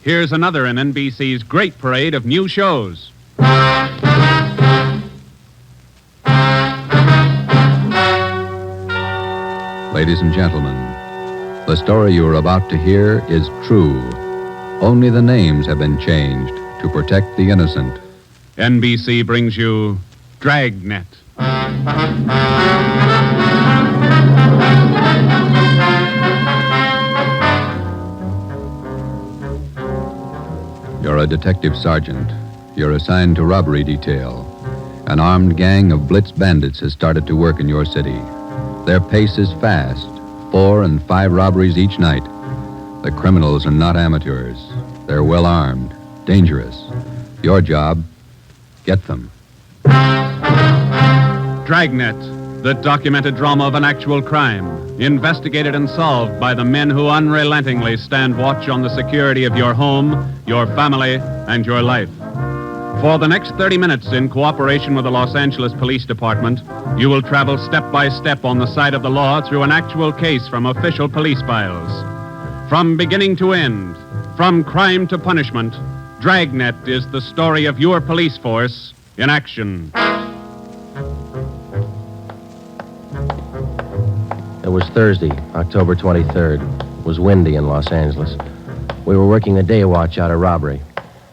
Here's another in NBC's great parade of new shows. Ladies and gentlemen, the story you are about to hear is true. Only the names have been changed to protect the innocent. NBC brings you Dragnet. You're a detective sergeant. You're assigned to robbery detail. An armed gang of blitz bandits has started to work in your city. Their pace is fast, 4 and 5 robberies each night. The criminals are not amateurs. They're well armed, dangerous. Your job, get them. Dragnet, the documented drama of an actual crime, investigated and solved by the men who unrelentingly stand watch on the security of your home, your family, and your life. For the next 30 minutes, in cooperation with the Los Angeles Police Department, you will travel step by step on the side of the law through an actual case from official police files. From beginning to end, from crime to punishment, Dragnet is the story of your police force in action. It was Thursday, October 23rd. It was windy in Los Angeles. We were working a day watch out of robbery.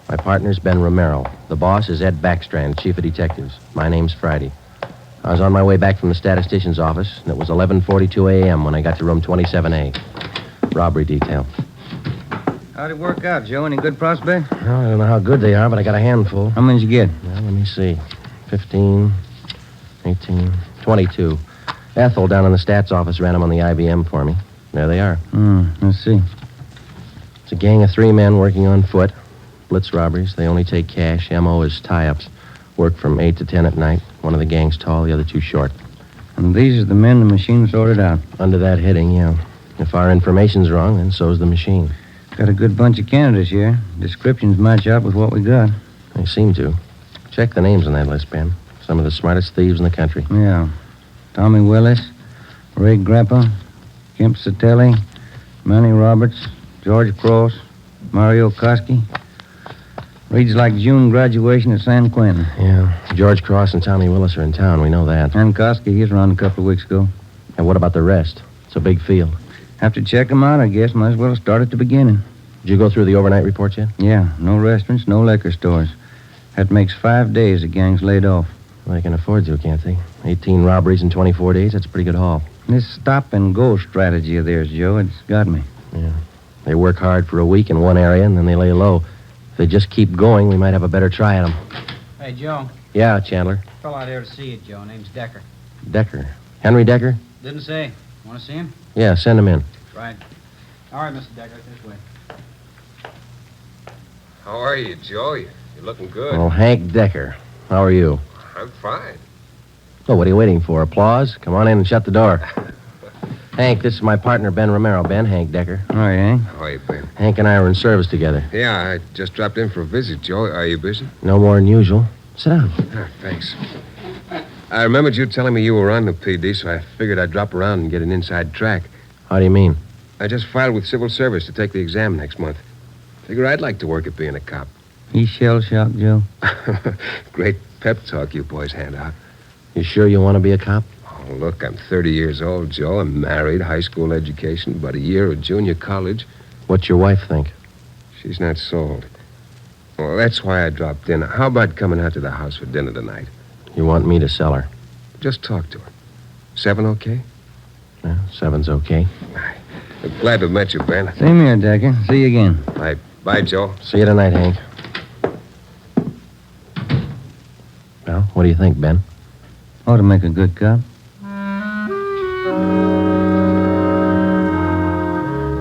My partner's Ben Romero. The boss is Ed Backstrand, chief of detectives. My name's Friday. I was on my way back from the statistician's office, and it was 11:42 a.m. when I got to room 27A. Robbery detail. How'd it work out, Joe? Any good prospect? Well, I don't know how good they are, but I got a handful. How many'd you get? Well, let me see. 15, 18, 22. Ethel down in the stats office ran them on the IBM for me. There they are. Let's see. It's a gang of 3 men working on foot. Blitz robberies. They only take cash. M.O. is tie-ups. Work from 8 to 10 at night. One of the gang's tall, the other 2 short. And these are the men the machine sorted out. Under that heading, yeah. If our information's wrong, then so's the machine. Got a good bunch of candidates here. Descriptions match up with what we got. They seem to. Check the names on that list, Ben. Some of the smartest thieves in the country. Yeah. Tommy Willis, Ray Grappa, Kemp Satelli, Manny Roberts, George Cross, Mario Koski. Reads like June graduation at San Quentin. Yeah. George Cross and Tommy Willis are in town. We know that. And Koski, he's around a couple of weeks ago. And what about the rest? It's a big field. Have to check them out, I guess. Might as well start at the beginning. Did you go through the overnight reports yet? Yeah. No restaurants, no liquor stores. That makes 5 days the gang's laid off. Well, they can afford to, can't they? 18 robberies in 24 days. That's a pretty good haul. This stop-and-go strategy of theirs, Joe, it's got me. Yeah. They work hard for a week in one area, and then they lay low. If they just keep going, we might have a better try at them. Hey, Joe. Yeah, Chandler. Fellow out here to see you, Joe. Name's Decker. Decker. Henry Decker? Didn't say. Want to see him? Yeah, send him in. Right. All right, Mr. Decker, this way. How are you, Joe? You're looking good. Well, Hank Decker. How are you? I'm fine. Oh, what are you waiting for? Applause? Come on in and shut the door. Hank, this is my partner, Ben Romero. Ben, Hank Decker. All right, Hank. How are you, Ben? Hank and I were in service together. Yeah, I just dropped in for a visit, Joe. Are you busy? No more than usual. Sit down. Thanks. I remembered you telling me you were on the PD, so I figured I'd drop around and get an inside track. How do you mean? I just filed with Civil Service to take the exam next month. Figure I'd like to work at being a cop. He's shell-shocked, Joe. Great pep talk you boys hand out. You sure you want to be a cop? Oh, look, I'm 30 years old, Joe. I'm married, high school education, about a year of junior college. What's your wife think? She's not sold. Well, that's why I dropped in. How about coming out to the house for dinner tonight? You want me to sell her? Just talk to her. 7 okay? Yeah, 7's okay. I'm glad to have met you, Ben. Same here, Decker. See you again. Bye, Joe. See you tonight, Hank. Well, what do you think, Ben? Ought to make a good cop.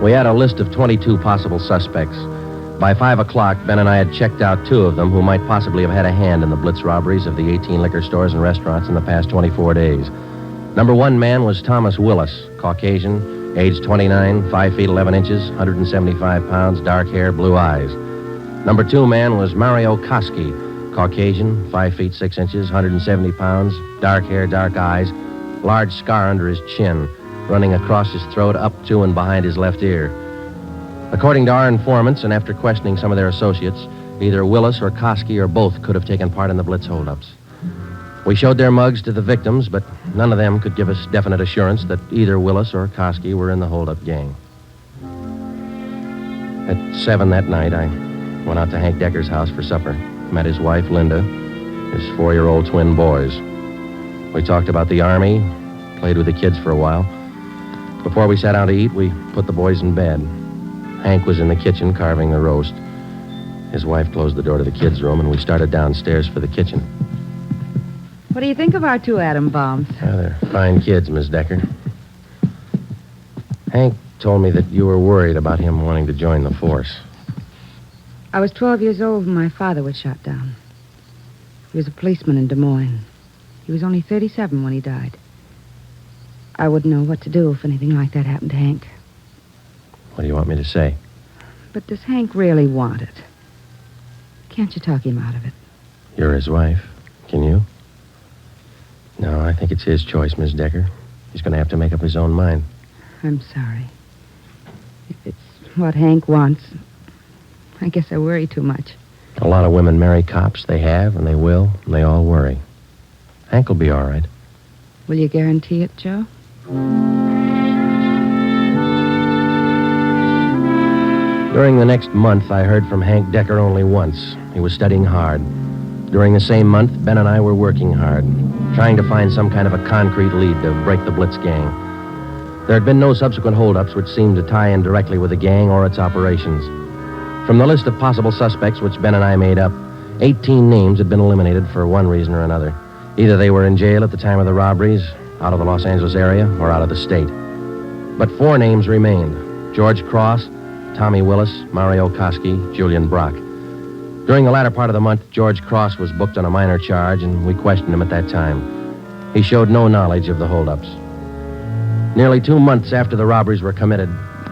We had a list of 22 possible suspects. By 5 o'clock, Ben and I had checked out 2 of them who might possibly have had a hand in the blitz robberies of the 18 liquor stores and restaurants in the past 24 days. Number 1 man was Thomas Willis, Caucasian, age 29, 5 feet 11 inches, 175 pounds, dark hair, blue eyes. Number 2 man was Mario Koski, Caucasian, 5 feet 6 inches, 170 pounds, dark hair, dark eyes, large scar under his chin, running across his throat, up to and behind his left ear. According to our informants, and after questioning some of their associates, either Willis or Koski or both could have taken part in the Blitz holdups. We showed their mugs to the victims, but none of them could give us definite assurance that either Willis or Koski were in the holdup gang. At 7 that night, I went out to Hank Decker's house for supper. Met his wife, Linda, his 4-year-old twin boys. We talked about the Army, played with the kids for a while. Before we sat down to eat, we put the boys in bed. Hank was in the kitchen carving the roast. His wife closed the door to the kids' room, and we started downstairs for the kitchen. What do you think of our 2 atom bombs? They're fine kids, Miss Decker. Hank told me that you were worried about him wanting to join the force. I was 12 years old when my father was shot down. He was a policeman in Des Moines. He was only 37 when he died. I wouldn't know what to do if anything like that happened to Hank. What do you want me to say? But does Hank really want it? Can't you talk him out of it? You're his wife. Can you? No, I think it's his choice, Miss Decker. He's going to have to make up his own mind. I'm sorry. If it's what Hank wants, I guess I worry too much. A lot of women marry cops. They have, and they will, and they all worry. Hank will be all right. Will you guarantee it, Joe? During the next month, I heard from Hank Decker only once. He was studying hard. During the same month, Ben and I were working hard, trying to find some kind of a concrete lead to break the Blitz gang. There had been no subsequent holdups which seemed to tie in directly with the gang or its operations. From the list of possible suspects which Ben and I made up, 18 names had been eliminated for one reason or another. Either they were in jail at the time of the robberies, out of the Los Angeles area, or out of the state. But 4 names remained: George Cross, Tommy Willis, Mario Koski, Julian Brock. During the latter part of the month, George Cross was booked on a minor charge, and we questioned him at that time. He showed no knowledge of the holdups. Nearly 2 months after the robberies were committed,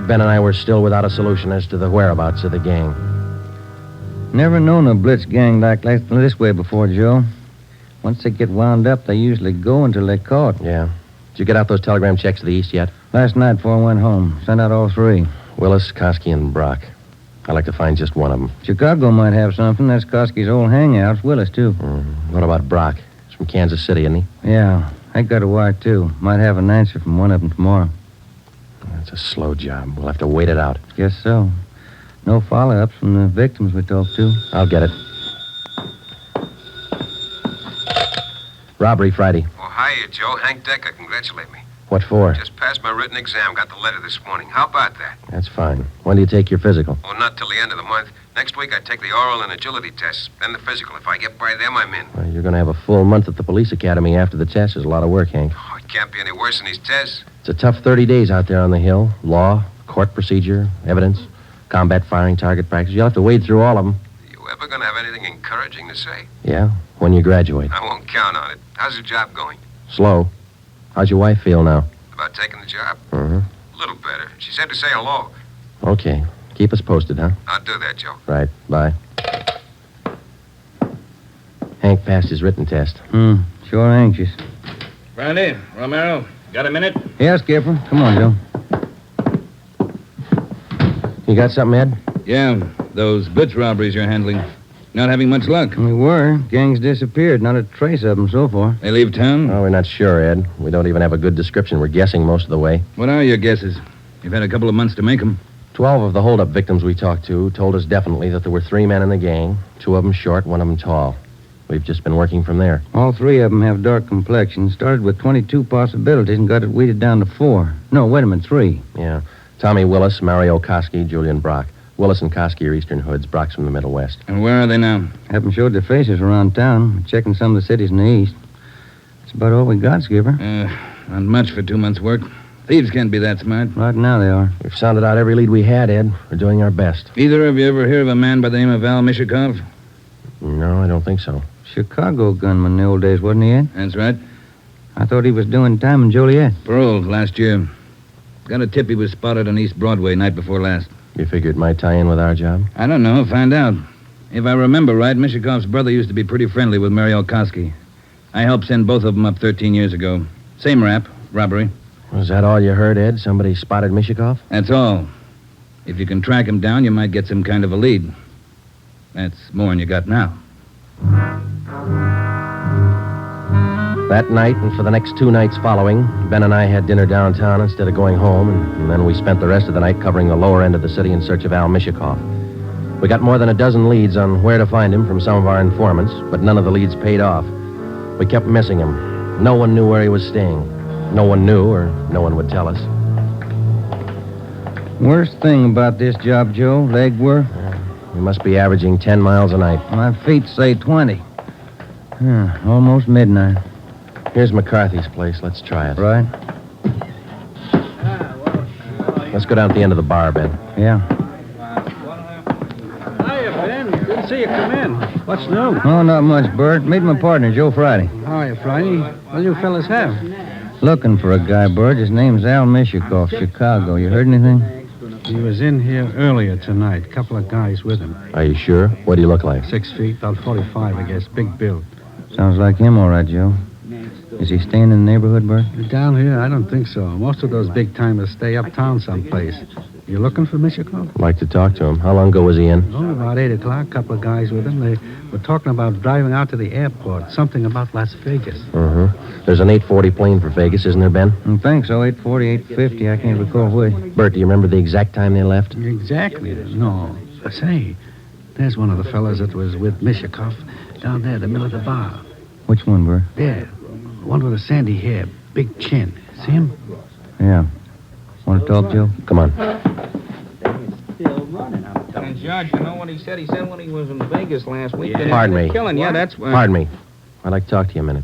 Ben and I were still without a solution as to the whereabouts of the gang. Never known a Blitz gang like this way before, Joe. Once they get wound up, they usually go until they're caught. Yeah. Did you get out those telegram checks to the east yet? Last night before I went home. Sent out all 3. Willis, Koski, and Brock. I'd like to find just one of them. Chicago might have something. That's Koski's old hangouts. Willis, too. What about Brock? He's from Kansas City, isn't he? Yeah. I got a wire, too. Might have an answer from one of them tomorrow. That's a slow job. We'll have to wait it out. Guess so. No follow-ups from the victims we talked to. I'll get it. Robbery Friday. Oh, hiya, Joe. Hank Decker, congratulate me. What for? Just passed my written exam. Got the letter this morning. How about that? That's fine. When do you take your physical? Oh, not till the end of the month. Next week I take the oral and agility tests, then the physical. If I get by them, I'm in. Well, you're going to have a full month at the police academy after the test. There's a lot of work, Hank. Oh, it can't be any worse than these tests. It's a tough 30 days out there on the Hill. Law, court procedure, evidence, combat firing, target practice. You'll have to wade through all of them. Are you ever going to have anything encouraging to say? Yeah, when you graduate. I won't count on it. How's the job going? Slow. How's your wife feel now? About taking the job? Uh-huh. A little better. She said to say hello. Okay. Keep us posted, huh? I'll do that, Joe. Right. Bye. Hank passed his written test. Sure anxious. Brandy, Romero, got a minute? Yeah, Skipper. Come on, Joe. You got something, Ed? Yeah, those Blitz robberies you're handling. Not having much luck. We were. Gang's disappeared. Not a trace of them so far. They leave town? Oh, we're not sure, Ed. We don't even have a good description. We're guessing most of the way. What are your guesses? You've had a couple of months to make them. 12 of the holdup victims we talked to told us definitely that there were 3 men in the gang, 2 of them short, 1 of them tall. We've just been working from there. All 3 of them have dark complexions. Started with 22 possibilities and got it weeded down to 4. No, wait a minute, 3. Yeah. Tommy Willis, Mario Koski, Julian Brock. Willis and Koski are Eastern Hoods. Brock's from the Middle West. And where are they now? Haven't showed their faces around town. We're checking some of the cities in the east. That's about all we got, Skipper. Not much for 2 months' work. Thieves can't be that smart. Right now they are. We've sounded out every lead we had, Ed. We're doing our best. Either of you ever hear of a man by the name of Al Mishakov? No, I don't think so. Chicago gunman in the old days, wasn't he, Ed? That's right. I thought he was doing time in Joliet. Paroled last year. Got a tip he was spotted on East Broadway night before last. You figure it might tie in with our job? I don't know. Find out. If I remember right, Mishakov's brother used to be pretty friendly with Mario Koski. I helped send both of them up 13 years ago. Same rap, robbery. Was that all you heard, Ed? Somebody spotted Mishakov? That's all. If you can track him down, you might get some kind of a lead. That's more than you got now. That night and for the next 2 nights following, Ben and I had dinner downtown instead of going home, and then we spent the rest of the night covering the lower end of the city in search of Al Mishikoff. We got more than a dozen leads on where to find him from some of our informants, but none of the leads paid off. We kept missing him. No one knew where he was staying. No one knew, or no one would tell us. Worst thing about this job, Joe, legwork. We must be averaging 10 miles a night. My feet say 20. Almost midnight. Here's McCarthy's place. Let's try it. Right? Let's go down at the end of the bar, Ben. Yeah. Hiya, Ben. Didn't see you come in. What's new? Oh, not much, Bert. Meet my partner, Joe Friday. How are you, Friday? What do you fellas have? Looking for a guy, Bert. His name's Al Mishikoff, Chicago. You heard anything? He was in here earlier tonight. Couple of guys with him. Are you sure? What do you look like? 6 feet, about 45, I guess. Big build. Sounds like him, all right, Joe. Is he staying in the neighborhood, Bert? Down here? I don't think so. Most of those big-timers stay uptown someplace. You looking for Mishikoff? I'd like to talk to him. How long ago was he in? Oh, about 8 o'clock. Couple of guys with him. They were talking about driving out to the airport. Something about Las Vegas. There's an 840 plane for Vegas, isn't there, Ben? I think so. 840, 850. I can't recall which. Bert, do you remember the exact time they left? Exactly. No. Say, there's one of the fellas that was with Mishikoff down there in the middle of the bar. Which one, Bert? There. One with the sandy hair, big chin. See him? Yeah. Want to talk, Joe? Come on. And Judge, you know what he said? He said when he was in Vegas last week. that Pardon me. Killing, yeah, that's. Pardon me. I'd like to talk to you a minute.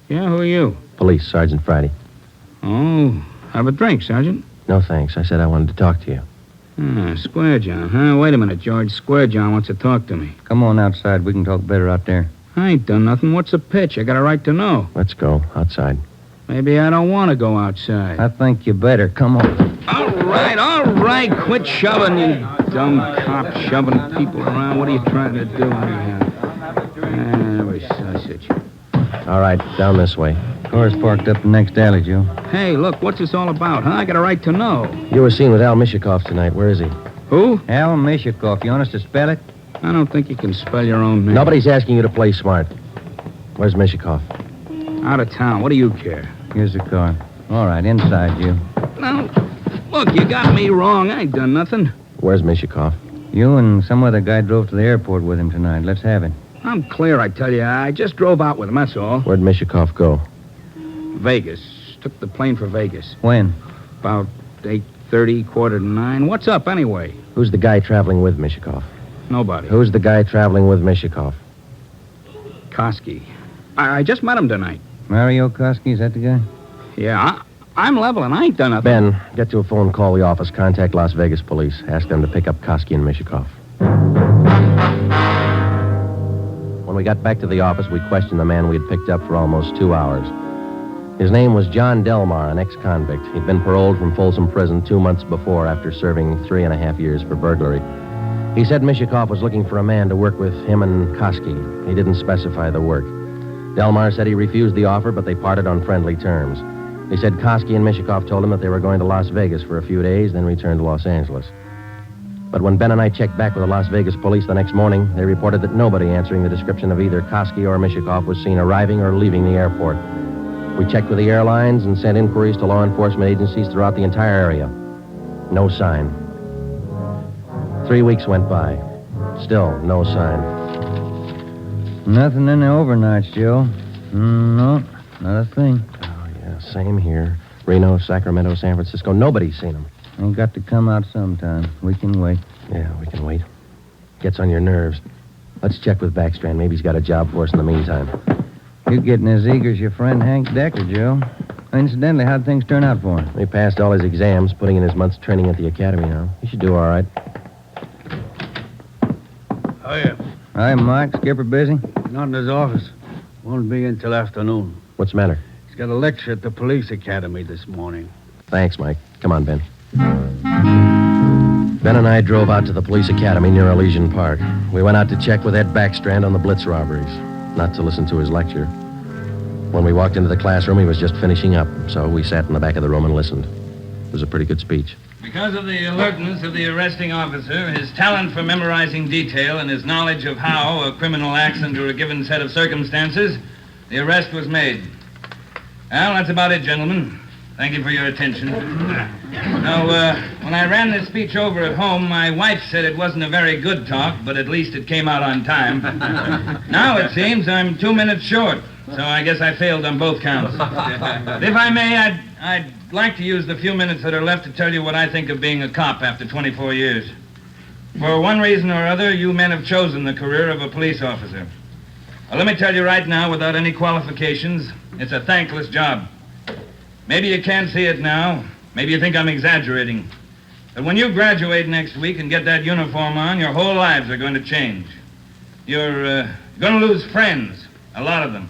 Yeah, who are you? Police, Sergeant Friday. Oh, have a drink, Sergeant. No, thanks. I said I wanted to talk to you. Square John, huh? Wait a minute, George. Square John wants to talk to me. Come on outside. We can talk better out there. I ain't done nothing. What's the pitch? I got a right to know. Let's go. Outside. Maybe I don't want to go outside. I think you better. Come on. All right. Quit shoving, you dumb cop, shoving people around. What are you trying to do anyhow? Every sausage. All right, down this way. Car's parked up the next alley, Joe. Hey, look, what's this all about, huh? I got a right to know. You were seen with Al Mishikoff tonight. Where is he? Who? Al Mishikoff. You want us to spell it? I don't think you can spell your own name. Nobody's asking you to play smart. Where's Mishikoff? Out of town. What do you care? Here's the car. All right, inside, you. Now, look, you got me wrong. I ain't done nothing. Where's Mishikoff? You and some other guy drove to the airport with him tonight. Let's have it. I'm clear, I tell you. I just drove out with him, that's all. Where'd Mishikoff go? Vegas. Took the plane for Vegas. When? About 8:30, 8:45. What's up, anyway? Who's the guy traveling with Mishikoff? Nobody. Who's the guy traveling with Mishikoff? Koski. I just met him tonight. Mario Koski, is that the guy? Yeah, I'm leveling. I ain't done nothing. Ben, get to a phone, call the office, contact Las Vegas police. Ask them to pick up Koski and Mishikoff. When we got back to the office, we questioned the man we had picked up for almost 2 hours. His name was John Delmar, an ex-convict. He'd been paroled from Folsom Prison 2 months before after serving 3.5 years for burglary. He said Mishikoff was looking for a man to work with him and Koski. He didn't specify the work. Delmar said he refused the offer, but they parted on friendly terms. He said Koski and Mishikoff told him that they were going to Las Vegas for a few days, then return to Los Angeles. But when Ben and I checked back with the Las Vegas police the next morning, they reported that nobody answering the description of either Koski or Mishikoff was seen arriving or leaving the airport. We checked with the airlines and sent inquiries to law enforcement agencies throughout the entire area. No sign. 3 weeks went by. Still no sign. Nothing in the overnights, Joe. No, not a thing. Oh, yeah, same here. Reno, Sacramento, San Francisco. Nobody's seen him. Ain't got to come out sometime. We can wait. Yeah, we can wait. Gets on your nerves. Let's check with Backstrand. Maybe he's got a job for us in the meantime. You're getting as eager as your friend Hank Decker, Joe. Incidentally, how'd things turn out for him? He passed all his exams, putting in his month's training at the academy now. He should do all right. Oh, yeah. Hi, Mike. Skipper busy? Not in his office. Won't be in till afternoon. What's the matter? He's got a lecture at the police academy this morning. Thanks, Mike. Come on, Ben. Ben and I drove out to the police academy near Elysian Park. We went out to check with Ed Backstrand on the Blitz robberies, not to listen to his lecture. When we walked into the classroom, he was just finishing up, so we sat in the back of the room and listened. It was a pretty good speech. Because of the alertness of the arresting officer, his talent for memorizing detail, and his knowledge of how a criminal acts under a given set of circumstances, the arrest was made. Well, that's about it, gentlemen. Thank you for your attention. Now, when I ran this speech over at home, my wife said it wasn't a very good talk, but at least it came out on time. Now it seems I'm 2 minutes short, so I guess I failed on both counts. If I may, I'd like to use the few minutes that are left to tell you what I think of being a cop after 24 years. For one reason or other, you men have chosen the career of a police officer. Well, let me tell you right now, without any qualifications, it's a thankless job. Maybe you can't see it now. Maybe you think I'm exaggerating. But when you graduate next week and get that uniform on, your whole lives are going to change. You're going to lose friends, a lot of them.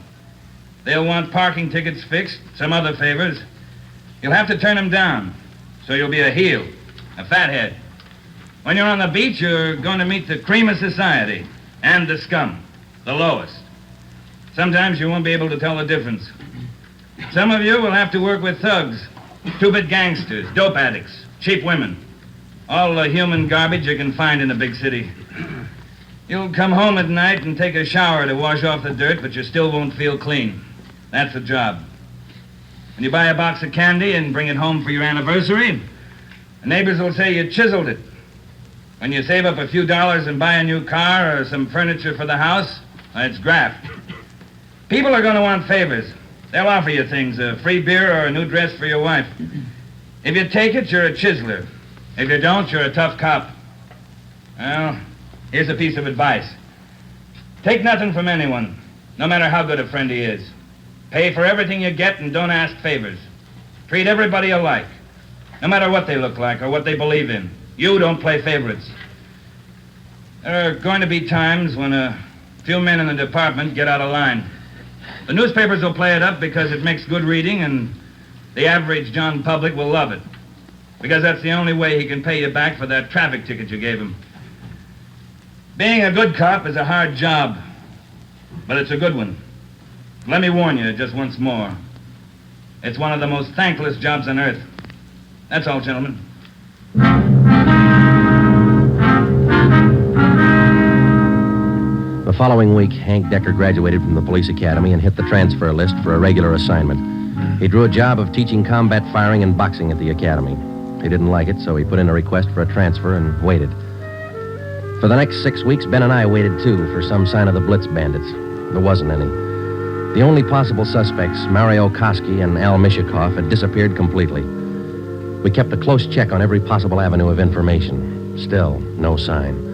They'll want parking tickets fixed, some other favors. You'll have to turn them down, so you'll be a heel, a fathead. When you're on the beach, you're going to meet the cream of society and the scum, the lowest. Sometimes you won't be able to tell the difference. Some of you will have to work with thugs, two-bit gangsters, dope addicts, cheap women, all the human garbage you can find in a big city. You'll come home at night and take a shower to wash off the dirt, but you still won't feel clean. That's the job. When you buy a box of candy and bring it home for your anniversary, the neighbors will say you chiseled it. When you save up a few dollars and buy a new car or some furniture for the house, it's graft. People are going to want favors. They'll offer you things, a free beer or a new dress for your wife. If you take it, you're a chiseler. If you don't, you're a tough cop. Well, here's a piece of advice. Take nothing from anyone, no matter how good a friend he is. Pay for everything you get and don't ask favors. Treat everybody alike, no matter what they look like or what they believe in. You don't play favorites. There are going to be times when a few men in the department get out of line. The newspapers will play it up because it makes good reading, and the average John public will love it. Because that's the only way he can pay you back for that traffic ticket you gave him. Being a good cop is a hard job, but it's a good one. Let me warn you just once more. It's one of the most thankless jobs on earth. That's all, gentlemen. The following week, Hank Decker graduated from the police academy and hit the transfer list for a regular assignment. He drew a job of teaching combat firing and boxing at the academy. He didn't like it, so he put in a request for a transfer and waited. For the next 6 weeks, Ben and I waited, too, for some sign of the Blitz bandits. There wasn't any. The only possible suspects, Mario Koski and Al Mishikoff, had disappeared completely. We kept a close check on every possible avenue of information. Still, no sign.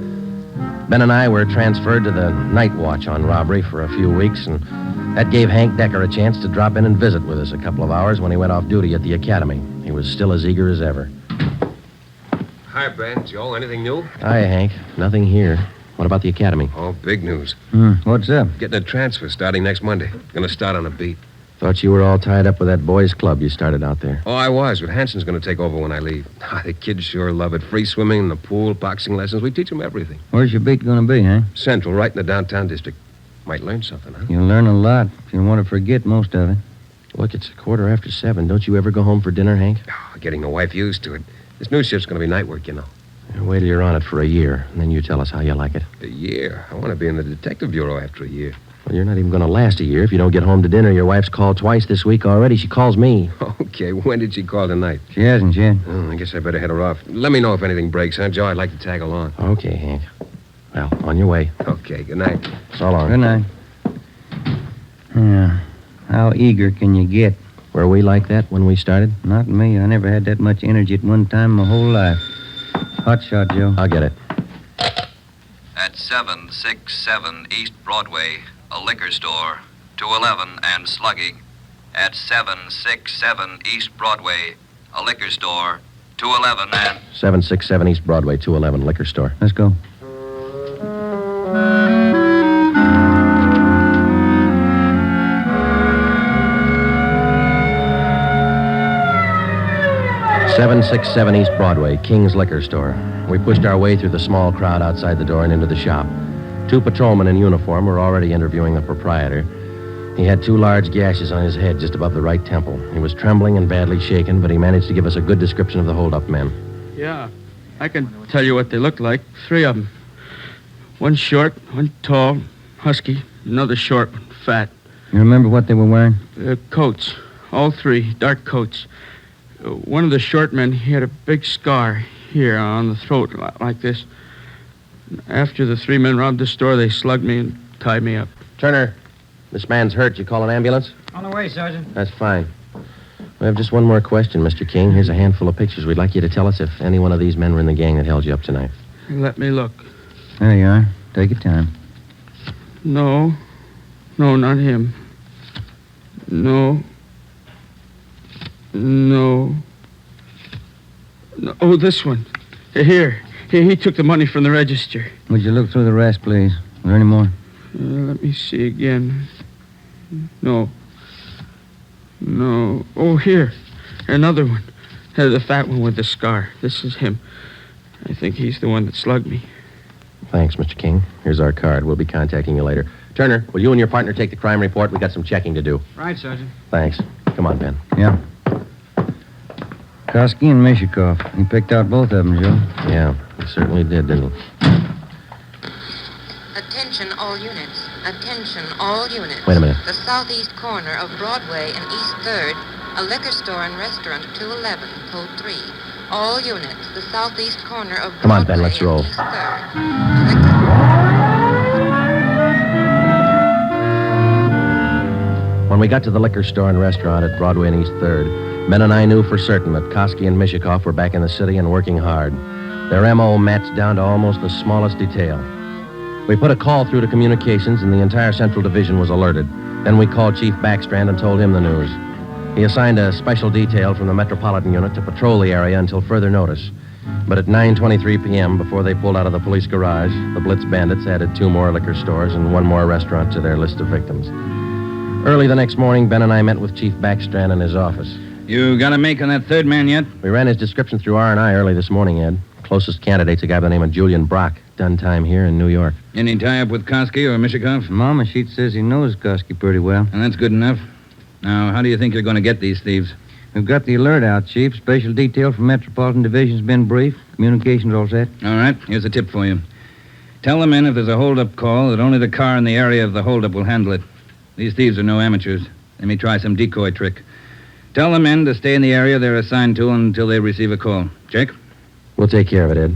Ben and I were transferred to the night watch on robbery for a few weeks, and that gave Hank Decker a chance to drop in and visit with us a couple of hours when he went off duty at the academy. He was still as eager as ever. Hi, Ben. Joe, anything new? Hi, Hank. Nothing here. What about the academy? Oh, big news. What's up? Getting a transfer starting next Monday. Gonna start on a beat. Thought you were all tied up with that boys' club you started out there. Oh, I was, but Hanson's gonna take over when I leave. The kids sure love it. Free swimming in the pool, boxing lessons. We teach them everything. Where's your beat going to be, huh? Central, right in the downtown district. Might learn something, huh? You'll learn a lot if you want to forget most of it. Look, it's 7:15. Don't you ever go home for dinner, Hank? Oh, getting the wife used to it. This new shift's gonna be night work, you know. Wait till you're on it for a year, and then you tell us how you like it. A year? I want to be in the detective bureau after a year. Well, you're not even going to last a year if you don't get home to dinner. Your wife's called twice this week already. She calls me. Okay, when did she call tonight? She hasn't yet. Oh, I guess I better head her off. Let me know if anything breaks, huh, Joe? I'd like to tag along. Okay, Hank. Well, on your way. Okay, good night. So long. Good night. Yeah. How eager can you get? Were we like that when we started? Not me. I never had that much energy at one time my whole life. Hot shot, Joe. I'll get it. At 767 East Broadway, a liquor store, 211 and slugging. At 767 East Broadway, a liquor store, 211 and... 767 East Broadway, 211, liquor store. Let's go. .767 East Broadway, King's Liquor Store. We pushed our way through the small crowd outside the door and into the shop. 2 patrolmen in uniform were already interviewing the proprietor. He had 2 large gashes on his head just above the right temple. He was trembling and badly shaken, but he managed to give us a good description of the hold-up men. Yeah. I can tell you what they look like. 3 of them. One short, one tall, husky, another short one, fat. You remember what they were wearing? Coats. All 3, dark coats. One of the short men, he had a big scar here on the throat, like this. After the 3 men robbed the store, they slugged me and tied me up. Turner, this man's hurt. You call an ambulance? On the way, Sergeant. That's fine. We have just one more question, Mr. King. Here's a handful of pictures. We'd like you to tell us if any one of these men were in the gang that held you up tonight. Let me look. There you are. Take your time. No. No, not him. No. No. Oh, this one. Here. He took the money from the register. Would you look through the rest, please? Are there any more? Let me see again. No. No. Oh, here. Another one. The fat one with the scar. This is him. I think he's the one that slugged me. Thanks, Mr. King. Here's our card. We'll be contacting you later. Turner, will you and your partner take the crime report? We got some checking to do. Right, Sergeant. Thanks. Come on, Ben. Yeah. Koski and Mishikoff. You picked out both of them, Joe. Yeah, he certainly did, didn't he? Attention all units. Attention all units. Wait a minute. The southeast corner of Broadway and East 3rd, a liquor store and restaurant 211, code 3. All units. The southeast corner of Broadway Come on, Ben, let's roll. and East 3rd. When we got to the liquor store and restaurant at Broadway and East 3rd, Ben and I knew for certain that Koski and Mishikoff were back in the city and working hard. Their M.O. matched down to almost the smallest detail. We put a call through to communications, and the entire Central Division was alerted. Then we called Chief Backstrand and told him the news. He assigned a special detail from the Metropolitan Unit to patrol the area until further notice. But at 9:23 p.m., before they pulled out of the police garage, the Blitz bandits added 2 more liquor stores and 1 more restaurant to their list of victims. Early the next morning, Ben and I met with Chief Backstrand in his office. You got a make on that 3rd man yet? We ran his description through R&I early this morning, Ed. Closest candidate's a guy by the name of Julian Brock. Done time here in New York. Any tie-up with Koski or Mishikoff? Mama sheet says he knows Koski pretty well. And that's good enough. Now, how do you think you're going to get these thieves? We've got the alert out, Chief. Special detail from Metropolitan Division's been briefed. Communications all set. All right, here's a tip for you. Tell the men if there's a hold-up call that only the car in the area of the hold-up will handle it. These thieves are no amateurs. They may try some decoy trick. Tell the men to stay in the area they're assigned to until they receive a call. Check? We'll take care of it, Ed.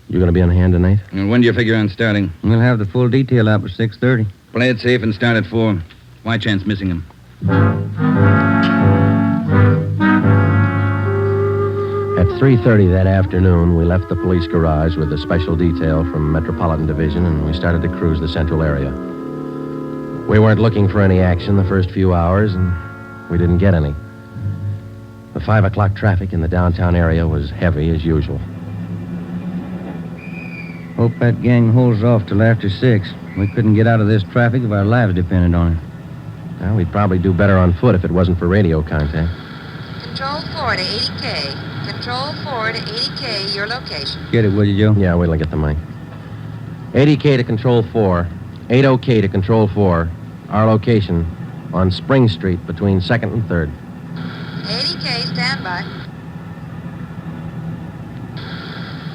You going to be on hand tonight? And when do you figure on starting? We'll have the full detail out by 6:30. Play it safe and start at 4. Why chance missing them? At 3:30 that afternoon, we left the police garage with a special detail from Metropolitan Division, and we started to cruise the central area. We weren't looking for any action the first few hours, and we didn't get any. The 5 o'clock traffic in the downtown area was heavy as usual. Hope that gang holds off till after 6. We couldn't get out of this traffic if our lives depended on it. Well, we'd probably do better on foot if it wasn't for radio contact. Control 4 to 80K. Control 4 to 80K, your location. Get it, will you, Joe? Yeah, wait till I get the mic. 80K to Control 4. 80K to Control 4. Our location on Spring Street between 2nd and 3rd. 80K, stand by.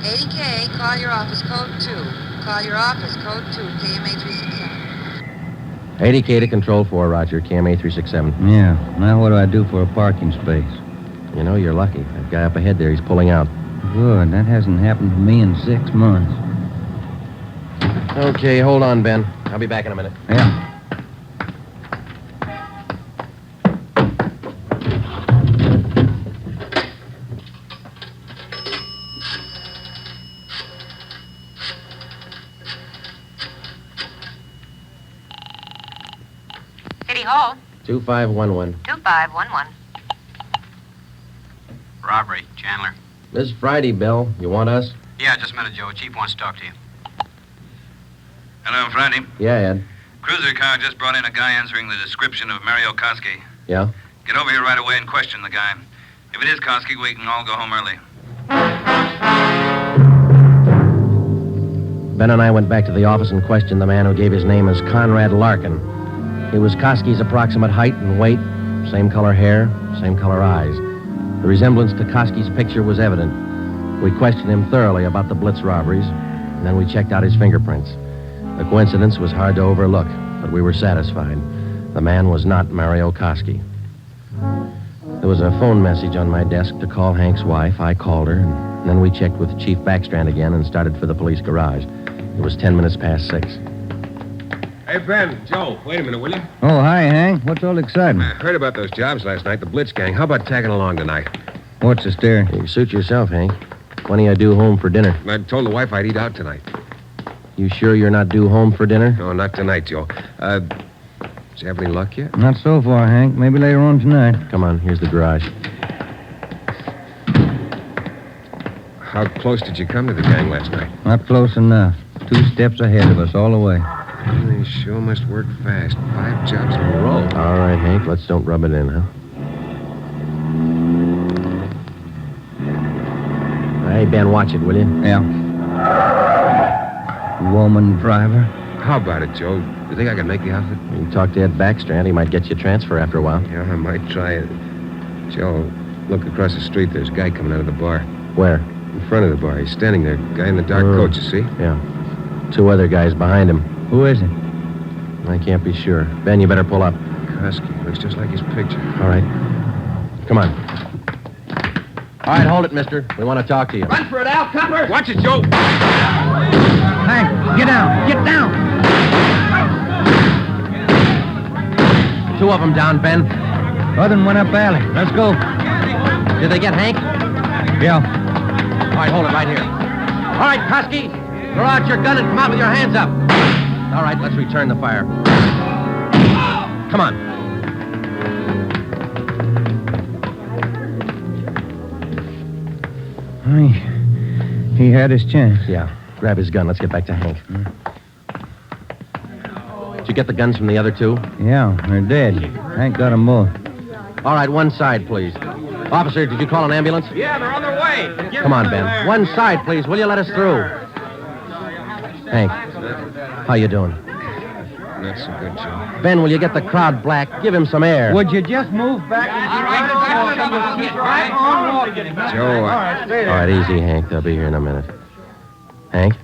80K, call your office code 2. Call your office code 2, KMA 367. 80K to Control 4, Roger, KMA 367. Yeah. Now what do I do for a parking space? You know, you're lucky. That guy up ahead there, he's pulling out. Good. That hasn't happened to me in 6 months. Okay, hold on, Ben. I'll be back in a minute. Yeah. City Hall. 2511. 2511. Robbery, Chandler. This is Friday, Bill. You want us? Yeah, just a minute, Joe. Chief wants to talk to you. Hello, Friday. Yeah, Ed. Cruiser car just brought in a guy answering the description of Mario Koski. Yeah? Get over here right away and question the guy. If it is Koski, we can all go home early. Ben and I went back to the office and questioned the man who gave his name as Conrad Larkin. He was Koski's approximate height and weight, same color hair, same color eyes. The resemblance to Koski's picture was evident. We questioned him thoroughly about the Blitz robberies, and then we checked out his fingerprints. The coincidence was hard to overlook, but we were satisfied. The man was not Mario Koski. There was a phone message on my desk to call Hank's wife. I called her, and then we checked with Chief Backstrand again and started for the police garage. It was 10 minutes past 6. Hey, Ben, Joe, wait a minute, will you? Oh, hi, Hank. What's all exciting? I heard about those jobs last night, the Blitz gang. How about tagging along tonight? What's the stare? You suit yourself, Hank. When are you due home for dinner? I told the wife I'd eat out tonight. You sure you're not due home for dinner? No, not tonight, Joe. Does you have any luck yet? Not so far, Hank. Maybe later on tonight. Come on, here's the garage. How close did you come to the gang last night? Not close enough. 2 steps ahead of us all the way. They sure must work fast. 5 jobs in a row. All right, Hank, let's don't rub it in, huh? Hey, Ben, watch it, will you? Yeah. Woman driver. How about it, Joe? You think I can make the outfit? You can talk to Ed Backstrand. He might get you a transfer after a while. Yeah, I might try it. Joe, look across the street. There's a guy coming out of the bar. Where? In front of the bar. He's standing there. Guy in the dark coat, you see? Yeah. 2 other guys behind him. Who is it? I can't be sure. Ben, you better pull up. Koski. Looks just like his picture. All right. Come on. All right, hold it, mister. We want to talk to you. Run for it, Al, copper! Watch it, Joe! Hank, get down! Get down! 2 of them down, Ben. Other one went up alley. Let's go. Did they get Hank? Yeah. All right, hold it right here. All right, Koski, throw out your gun and come out with your hands up. All right, let's return the fire. Come on. He had his chance. Yeah, grab his gun. Let's get back to Hank. Did you get the guns from the other 2? Yeah, they're dead. Hank got them both. All right, one side, please. Officer, did you call an ambulance? Yeah, they're on their way. Come on, Ben. One side, please. Will you let us through? Hank, how you doing? Not so good, Joe. Ben, will you get the crowd black? Give him some air. Would you just move back and Joe, All right, easy, Hank. They'll be here in a minute. Hank?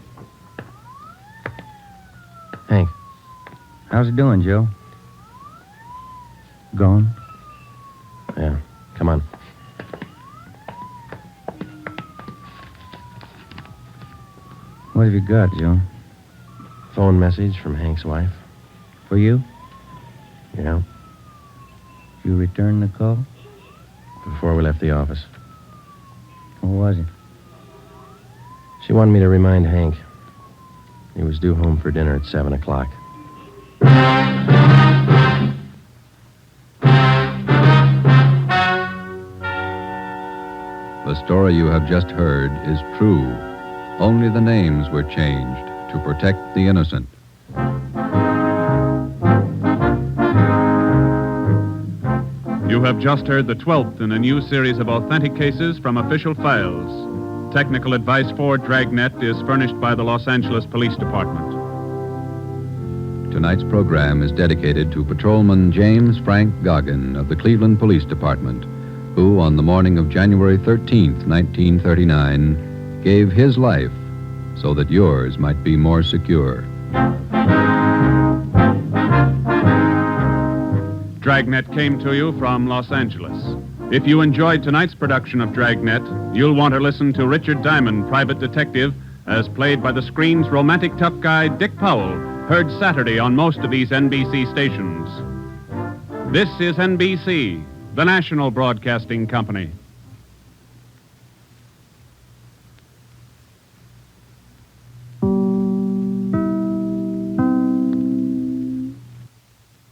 Hank? How's it doing, Joe? Gone? Yeah, come on. What have you got, Joe? Phone message from Hank's wife. For you? Yeah, You returned the call? before we left the office. What was it? She wanted me to remind Hank. He was due home for dinner at 7 o'clock. The story you have just heard is true. Only the names were changed to protect the innocent. You have just heard the 12th in a new series of authentic cases from official files. Technical advice for Dragnet is furnished by the Los Angeles Police Department. Tonight's program is dedicated to Patrolman James Frank Goggin of the Cleveland Police Department, who, on the morning of January 13th, 1939, gave his life so that yours might be more secure. Dragnet came to you from Los Angeles. If you enjoyed tonight's production of Dragnet, you'll want to listen to Richard Diamond, private detective, as played by the screen's romantic tough guy Dick Powell, heard Saturday on most of these NBC stations. This is NBC, the national broadcasting company.